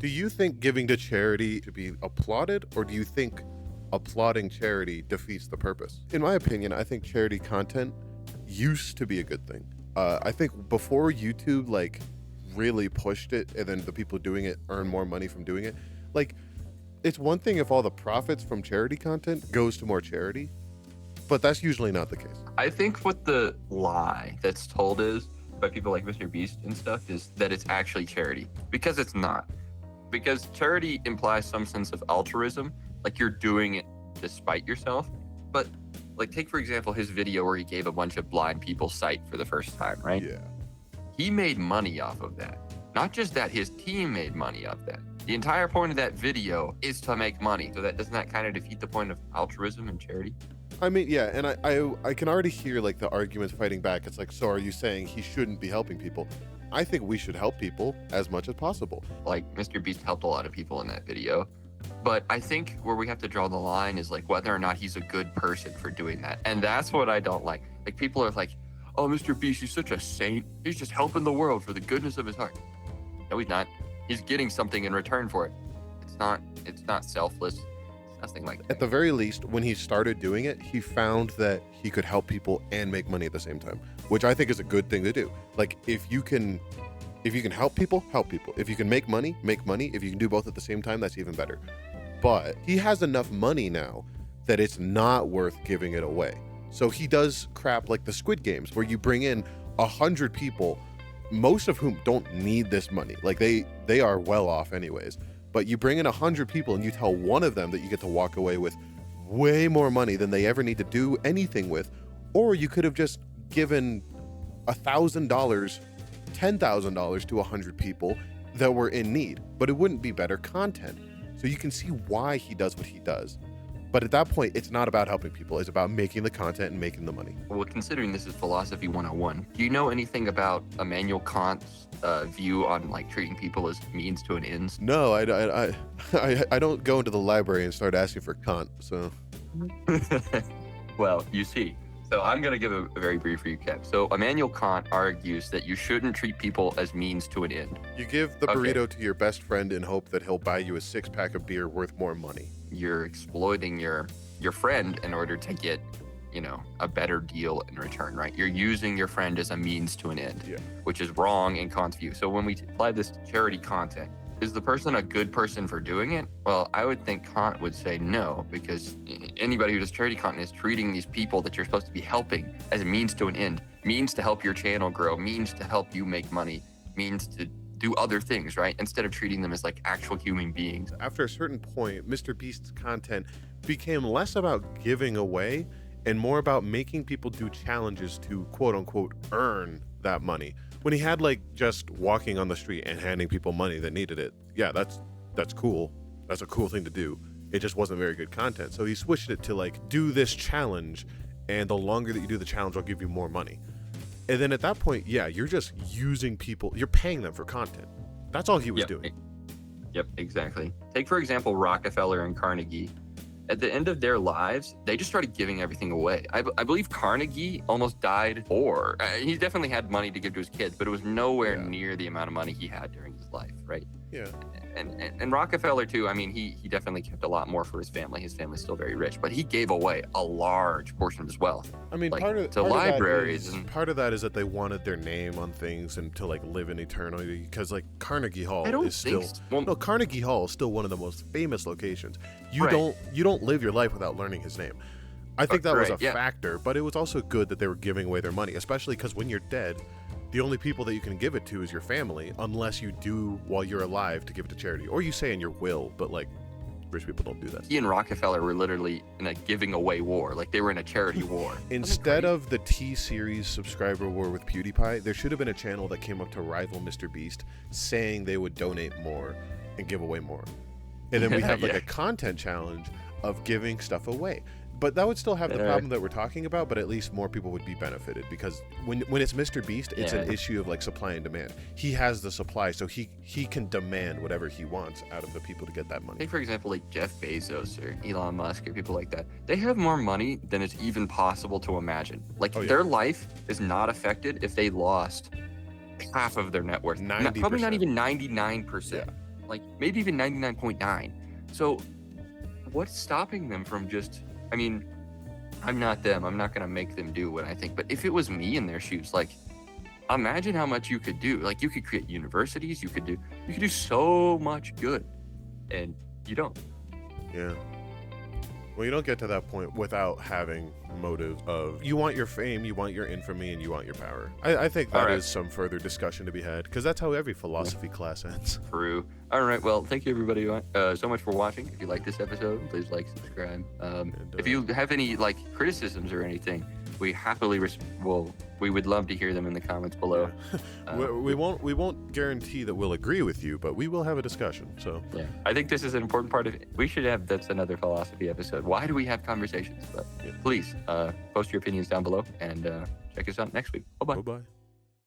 Do you think giving to charity should be applauded, or do you think applauding charity defeats the purpose? In my opinion, I think charity content used to be a good thing. I think before YouTube really pushed it, and then the people doing it earn more money from doing it. Like, it's one thing if all the profits from charity content goes to more charity, but that's usually not the case. I think what the lie that's told is by people like Mr. Beast and stuff is that it's actually charity, because it's not. Because charity implies some sense of altruism, like you're doing it despite yourself. But like, take for example his video where he gave a bunch of blind people sight for the first time, right? Yeah. He made money off of that. Not just that, his team made money off that. The entire point of that video is to make money. So doesn't that kind of defeat the point of altruism and charity? I mean, yeah, and I can already hear like the arguments fighting back. It's like, so are you saying he shouldn't be helping people? I think we should help people as much as possible. Like, Mr. Beast helped a lot of people in that video. But I think where we have to draw the line is like whether or not he's a good person for doing that. And that's what I don't like. Like, people are like, oh, Mr. Beast, he's such a saint. He's just helping the world for the goodness of his heart. No, he's not. He's getting something in return for it. It's not selfless. It's nothing like that. At the very least, when he started doing it, he found that he could help people and make money at the same time, which I think is a good thing to do. Like, if you can help people, help people. If you can make money, make money. If you can do both at the same time, that's even better. But he has enough money now that it's not worth giving it away. So he does crap like the Squid Games, where you bring in 100 people, most of whom don't need this money. Like, they are well off anyways. But you bring in 100 people and you tell one of them that you get to walk away with way more money than they ever need to do anything with. Or you could have just given $1,000, $10,000 to 100 people that were in need, but it wouldn't be better content. So you can see why he does what he does. But at that point, it's not about helping people. It's about making the content and making the money. Well, considering this is philosophy 101, do you know anything about Immanuel Kant's view on like treating people as means to an end? No, I don't go into the library and start asking for Kant. So, well, you see. So I'm going to give a very brief recap. So Immanuel Kant argues that you shouldn't treat people as means to an end. You give the burrito to your best friend in hope that he'll buy you a 6-pack of beer worth more money. You're exploiting your friend in order to get, a better deal in return, right? You're using your friend as a means to an end, which is wrong in Kant's view. So when we apply this to charity content, is the person a good person for doing it? Well, I would think Kant would say no, because anybody who does charity content is treating these people that you're supposed to be helping as a means to an end, means to help your channel grow, means to help you make money, means to do other things, right? Instead of treating them as like actual human beings. After a certain point, Mr. Beast's content became less about giving away and more about making people do challenges to quote unquote earn that money. When he had like just walking on the street and handing people money that needed it, yeah, that's cool. That's a cool thing to do. It just wasn't very good content. So he switched it to like, do this challenge, and the longer that you do the challenge, I'll give you more money. And then at that point, yeah, you're just using people, you're paying them for content. That's all he was doing. Yep, exactly. Take, for example, Rockefeller and Carnegie. At the end of their lives, they just started giving everything away. I believe Carnegie almost died poor. He definitely had money to give to his kids, but it was nowhere near the amount of money he had during his life, right? Yeah. And Rockefeller too, I mean, he definitely kept a lot more for his family. His family's still very rich, but he gave away a large portion of his wealth. I mean, like, part of libraries. Part of that is that they wanted their name on things and to like live in eternity, because like Carnegie Hall is still Carnegie Hall is still one of the most famous locations. You don't live your life without learning his name. I think that was a factor, but it was also good that they were giving away their money, especially because when you're dead, the only people that you can give it to is your family, unless you do while you're alive to give it to charity, or you say in your will, but like rich people don't do that. He and Rockefeller were literally in a giving away war, like they were in a charity war. Instead of the T-Series subscriber war with PewDiePie, there should have been a channel that came up to rival Mr. Beast saying they would donate more and give away more. And then we have like a content challenge of giving stuff away. But that would still have the problem that we're talking about, but at least more people would be benefited, because when it's Mr. Beast, it's an issue of like supply and demand. He has the supply, so he can demand whatever he wants out of the people to get that money. Take, for example, like Jeff Bezos or Elon Musk or people like that. They have more money than is even possible to imagine. Like, their life is not affected if they lost half of their net worth. 90%. Probably not even 99%. like maybe even 99.9. So what's stopping them from just, I mean, I'm not them. I'm not going to make them do what I think. But if it was me in their shoes, like, imagine how much you could do. Like, you could create universities. You could do so much good, and you don't. Yeah. Well, you don't get to that point without having motive of you want your fame, you want your infamy, and you want your power. I think that is some further discussion to be had, because that's how every philosophy class ends. True. All right. Well, thank you everybody so much for watching. If you like this episode, please like, subscribe. If you have any like criticisms or anything, we happily we would love to hear them in the comments below. Yeah. We won't guarantee that we'll agree with you, but we will have a discussion. So yeah, I think this is an important part of it. We should have, that's another philosophy episode. Why do we have conversations? But please post your opinions down below, and check us out next week. Bye bye. Bye bye.